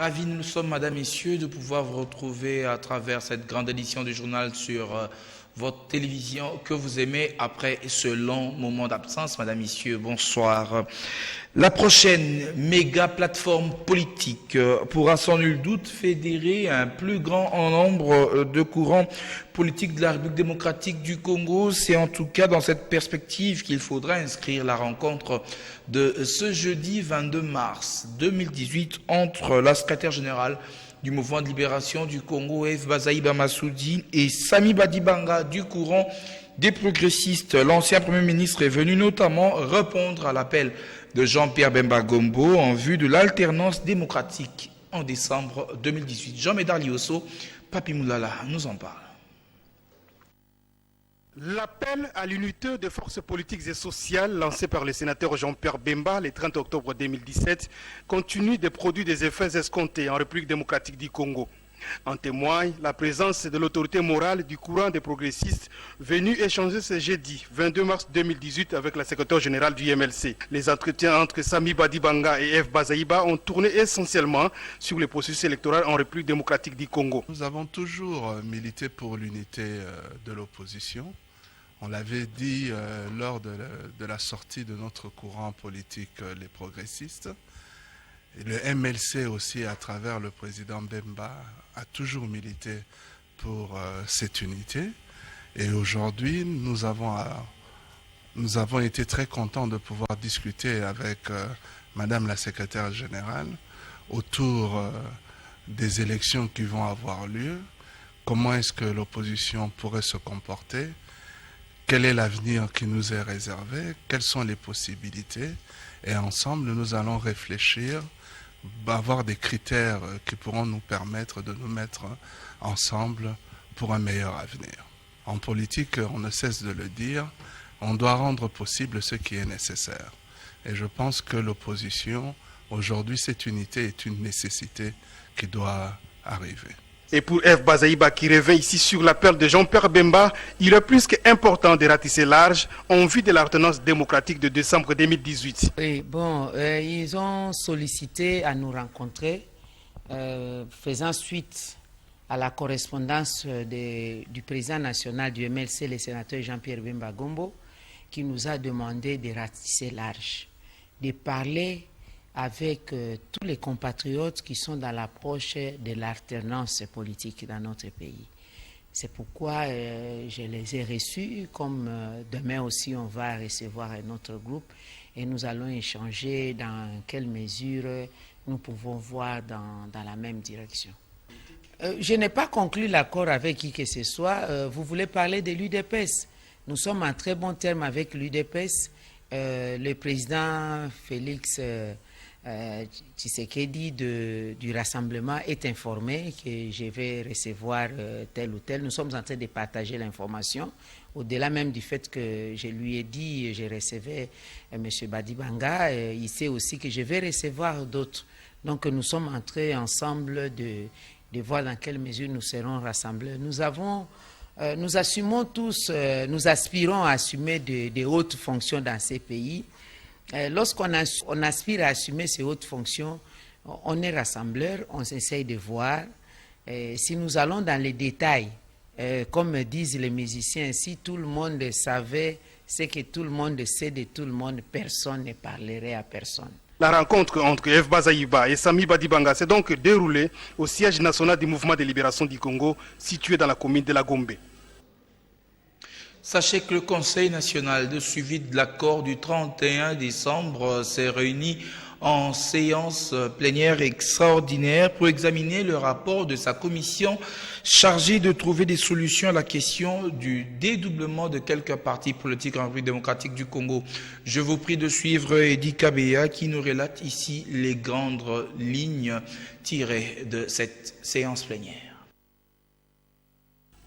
ravis nous sommes, Madame, Messieurs, de pouvoir vous retrouver à travers cette grande édition du journal sur votre télévision que vous aimez après ce long moment d'absence. Madame, Messieurs, bonsoir. La prochaine méga plateforme politique pourra sans nul doute fédérer un plus grand nombre de courants politiques de la République démocratique du Congo. C'est en tout cas dans cette perspective qu'il faudra inscrire la rencontre de ce jeudi 22 mars 2018 entre la secrétaire générale du mouvement de libération du Congo, F. Bazaïba Massoudi, et Sami Badibanga du courant des progressistes. L'ancien Premier ministre est venu notamment répondre à l'appel de Jean-Pierre Bemba Gombo en vue de l'alternance démocratique en décembre 2018. Jean-Médard Liosso, Papi Moulala nous en parle. L'appel à l'unité des forces politiques et sociales lancé par le sénateur Jean-Pierre Bemba le 30 octobre 2017 continue de produire des effets escomptés en République démocratique du Congo. En témoigne la présence de l'autorité morale du courant des progressistes venu échanger ce jeudi 22 mars 2018 avec la secrétaire générale du MLC. Les entretiens entre Sami Badibanga et F. Bazaïba ont tourné essentiellement sur le processus électoral en République démocratique du Congo. Nous avons toujours milité pour l'unité de l'opposition. On l'avait dit lors de la sortie de notre courant politique, les progressistes. Et le MLC aussi, à travers le président Bemba, a toujours milité pour cette unité. Et aujourd'hui, nous avons été très contents de pouvoir discuter avec Madame la secrétaire générale autour des élections qui vont avoir lieu. Comment est-ce que l'opposition pourrait se comporter? Quel est l'avenir qui nous est réservé? Quelles sont les possibilités? Et ensemble, nous allons réfléchir, avoir des critères qui pourront nous permettre de nous mettre ensemble pour un meilleur avenir. En politique, on ne cesse de le dire, on doit rendre possible ce qui est nécessaire. Et je pense que l'opposition, aujourd'hui, cette unité est une nécessité qui doit arriver. Et pour F. Bazaïba qui revient ici sur l'appel de Jean-Pierre Bemba, il est plus qu'important de ratisser large en vue de l'alternance démocratique de décembre 2018. Oui, bon, ils ont sollicité à nous rencontrer, faisant suite à la correspondance du président national du MLC, le sénateur Jean-Pierre Bemba Gombo, qui nous a demandé de ratisser large, de parler avec tous les compatriotes qui sont dans l'approche de l'alternance politique dans notre pays. C'est pourquoi je les ai reçus, comme demain aussi on va recevoir un autre groupe et nous allons échanger dans quelle mesure nous pouvons voir dans la même direction. Je n'ai pas conclu l'accord avec qui que ce soit. Vous voulez parler de l'UDPS. Nous sommes en très bon terme avec l'UDPS. Le président Félix Tshisekedi du rassemblement est informé que je vais recevoir tel ou tel. Nous sommes en train de partager l'information, au-delà même du fait que je lui ai dit, je recevais M. Badibanga, il sait aussi que je vais recevoir d'autres. Donc nous sommes en train ensemble de voir dans quelle mesure nous serons rassemblés. Nous assumons tous, nous aspirons à assumer de hautes fonctions dans ces pays. Lorsqu'on aspire à assumer ces hautes fonctions, on est rassembleur, on essaye de voir. Si nous allons dans les détails, comme disent les musiciens, si tout le monde savait ce que tout le monde sait de tout le monde, personne ne parlerait à personne. La rencontre entre F. Bazaïba et Sami Badibanga s'est donc déroulée au siège national du mouvement de libération du Congo, situé dans la commune de la Gombe. Sachez que le Conseil national de suivi de l'accord du 31 décembre s'est réuni en séance plénière extraordinaire pour examiner le rapport de sa commission chargée de trouver des solutions à la question du dédoublement de quelques partis politiques en République démocratique du Congo. Je vous prie de suivre Edi Kabea qui nous relate ici les grandes lignes tirées de cette séance plénière.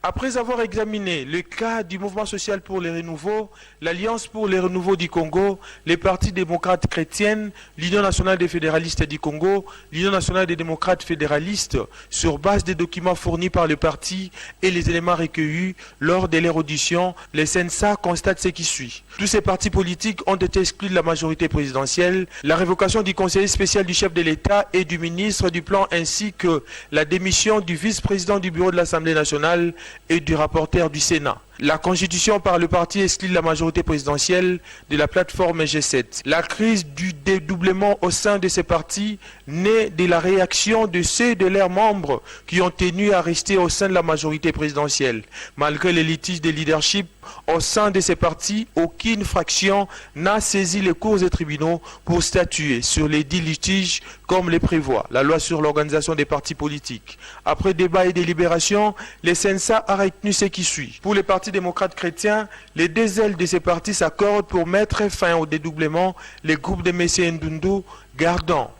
Après avoir examiné le cas du Mouvement social pour les renouveaux, l'Alliance pour les renouveaux du Congo, les partis démocrates chrétiennes, l'Union nationale des fédéralistes du Congo, l'Union nationale des démocrates fédéralistes, sur base des documents fournis par le parti et les éléments recueillis lors de leur audition, le CNSA constate ce qui suit. Tous ces partis politiques ont été exclus de la majorité présidentielle, la révocation du conseiller spécial du chef de l'État et du ministre du Plan ainsi que la démission du vice-président du bureau de l'Assemblée nationale et du rapporteur du Sénat. La constitution par le parti exclut la majorité présidentielle de la plateforme G7. La crise du dédoublement au sein de ces partis naît de la réaction de ceux de leurs membres qui ont tenu à rester au sein de la majorité présidentielle. Malgré les litiges de leadership au sein de ces partis, aucune fraction n'a saisi les cours des tribunaux pour statuer sur les 10 litiges comme les prévoit la loi sur l'organisation des partis politiques. Après débat et délibération, le CNSA a retenu ce qui suit. Pour les partis démocrates chrétiens, les deux ailes de ces partis s'accordent pour mettre fin au dédoublement, les groupes de M. Ndundu gardant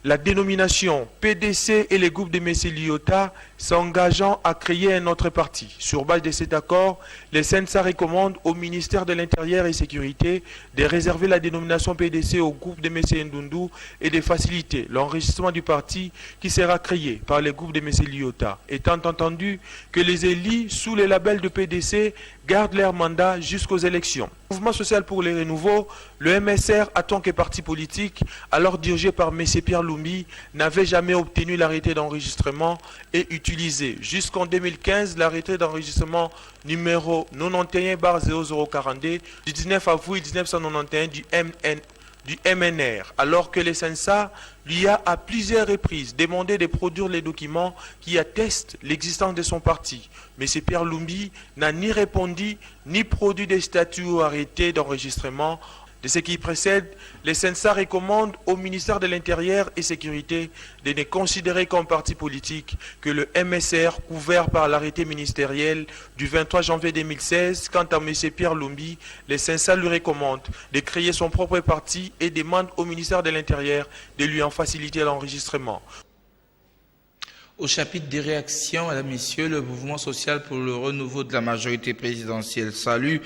la dénomination PDC et les groupes de M. Liota s'engageant à créer un autre parti. Sur base de cet accord, le CNSA recommande au ministère de l'Intérieur et Sécurité de réserver la dénomination PDC au groupe de M. Ndundu et de faciliter l'enregistrement du parti qui sera créé par les groupes de M. Liota, étant entendu que les élus sous le label de PDC gardent leur mandat jusqu'aux élections. Le Mouvement social pour les renouveaux, le MSR, en tant que parti politique, alors dirigé par M. Pierre Lumbi, n'avait jamais obtenu l'arrêté d'enregistrement et utilisé jusqu'en 2015 l'arrêté d'enregistrement numéro 91/0042 du 19 avril 1991 du MNR, alors que le CNSA lui a à plusieurs reprises demandé de produire les documents qui attestent l'existence de son parti. Mais M. Pierre Lumbi n'a ni répondu, ni produit des statuts ou arrêtés d'enregistrement. De ce qui précède, le CNSA recommande au ministère de l'Intérieur et Sécurité de ne considérer comme parti politique que le MSR couvert par l'arrêté ministériel du 23 janvier 2016. Quant à M. Pierre Lumbi, le CNSA lui recommande de créer son propre parti et demande au ministère de l'Intérieur de lui en faciliter l'enregistrement. Au chapitre des réactions, mesdames, messieurs, le mouvement social pour le renouveau de la majorité présidentielle salue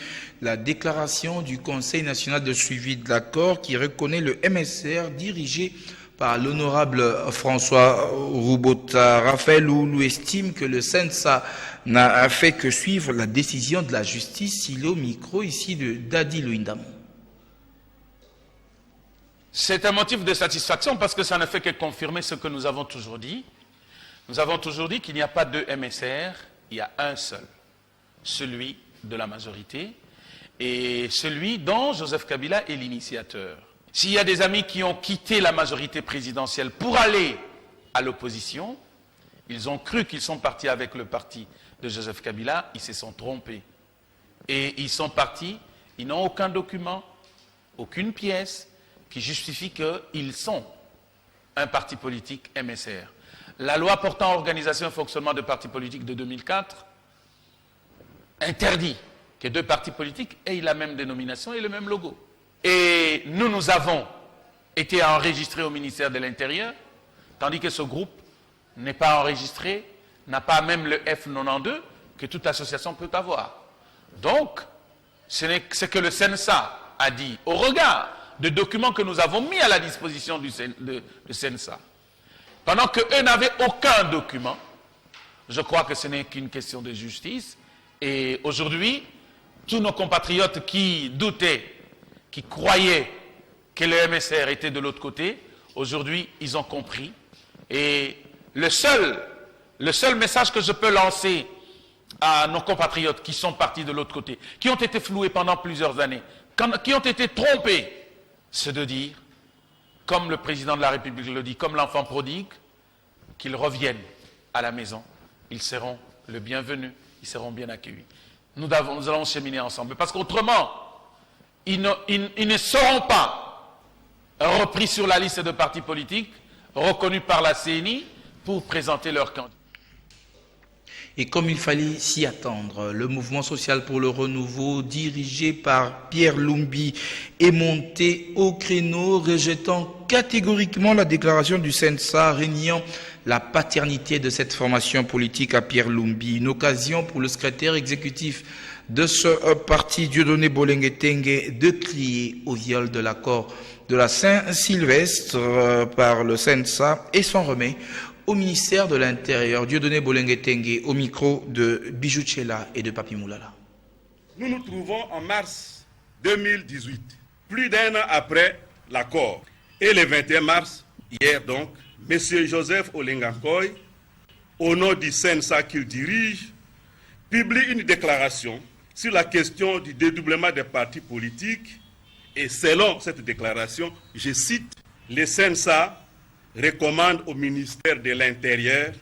la déclaration du Conseil national de suivi de l'accord qui reconnaît le MSR dirigé par l'honorable François Roubota. Raphaël Oulou estime que le CNSA n'a fait que suivre la décision de la justice. Il est au micro ici de Dadi Louindam. C'est un motif de satisfaction parce que ça ne fait que confirmer ce que nous avons toujours dit. Nous avons toujours dit qu'il n'y a pas de MSR, il y a un seul, celui de la majorité, et celui dont Joseph Kabila est l'initiateur. S'il y a des amis qui ont quitté la majorité présidentielle pour aller à l'opposition, ils ont cru qu'ils sont partis avec le parti de Joseph Kabila, ils se sont trompés. Et ils sont partis, ils n'ont aucun document, aucune pièce qui justifie qu'ils sont un parti politique MSR. La loi portant organisation et fonctionnement de partis politiques de 2004 interdit que deux partis politiques aient la même dénomination et le même logo. Et nous avons été enregistrés au ministère de l'Intérieur, tandis que ce groupe n'est pas enregistré, n'a pas même le F92 que toute association peut avoir. Donc, ce que le CNSA a dit, au regard de documents que nous avons mis à la disposition du CNSA, pendant qu'eux n'avaient aucun document, je crois que ce n'est qu'une question de justice. Et aujourd'hui, tous nos compatriotes qui doutaient, qui croyaient que le MSR était de l'autre côté, aujourd'hui, ils ont compris. Et le seul message que je peux lancer à nos compatriotes qui sont partis de l'autre côté, qui ont été floués pendant plusieurs années, qui ont été trompés, c'est de dire, comme le président de la République le dit, comme l'enfant prodigue, qu'ils reviennent à la maison. Ils seront le bienvenu, ils seront bien accueillis. Nous allons cheminer ensemble, parce qu'autrement, ils ne seront pas repris sur la liste de partis politiques, reconnus par la CENI, pour présenter leur candidat. Et comme il fallait s'y attendre, le mouvement social pour le renouveau, dirigé par Pierre Lumbi, est monté au créneau, rejetant catégoriquement la déclaration du CNSA, reniant la paternité de cette formation politique à Pierre Lumbi. Une occasion pour le secrétaire exécutif de ce parti, Dieudonné Bolengue-Tengue, de crier au viol de l'accord de la Saint-Sylvestre par le CENSA et s'en remet au ministère de l'Intérieur. Dieudonné Bolengue-Tengue au micro de Bijou Tchela et de Papi Moulala. Nous nous trouvons en mars 2018, plus d'un an après l'accord. Et le 21 mars, hier donc, M. Joseph Olengankoy, au nom du CENSA qu'il dirige, publie une déclaration sur la question du dédoublement des partis politiques. Et selon cette déclaration, je cite, le CENSA recommande au ministère de l'Intérieur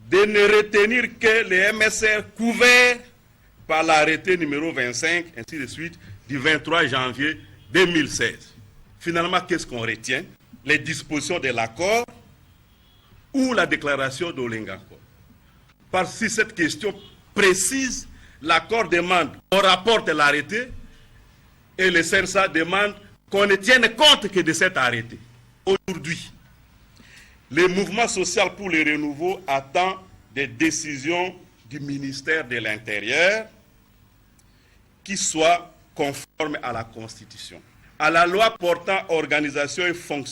de ne retenir que les MSR couverts par l'arrêté numéro 25, ainsi de suite, du 23 janvier 2016. Finalement, qu'est-ce qu'on retient? Les dispositions de l'accord ou la déclaration d'Olengankoy. Parce que si cette question précise, l'accord demande qu'on rapporte l'arrêté et le CENSA demande qu'on ne tienne compte que de cet arrêté. Aujourd'hui, le mouvement social pour le renouveau attend des décisions du ministère de l'Intérieur qui soient conformes à la Constitution, à la loi portant organisation et fonctionnement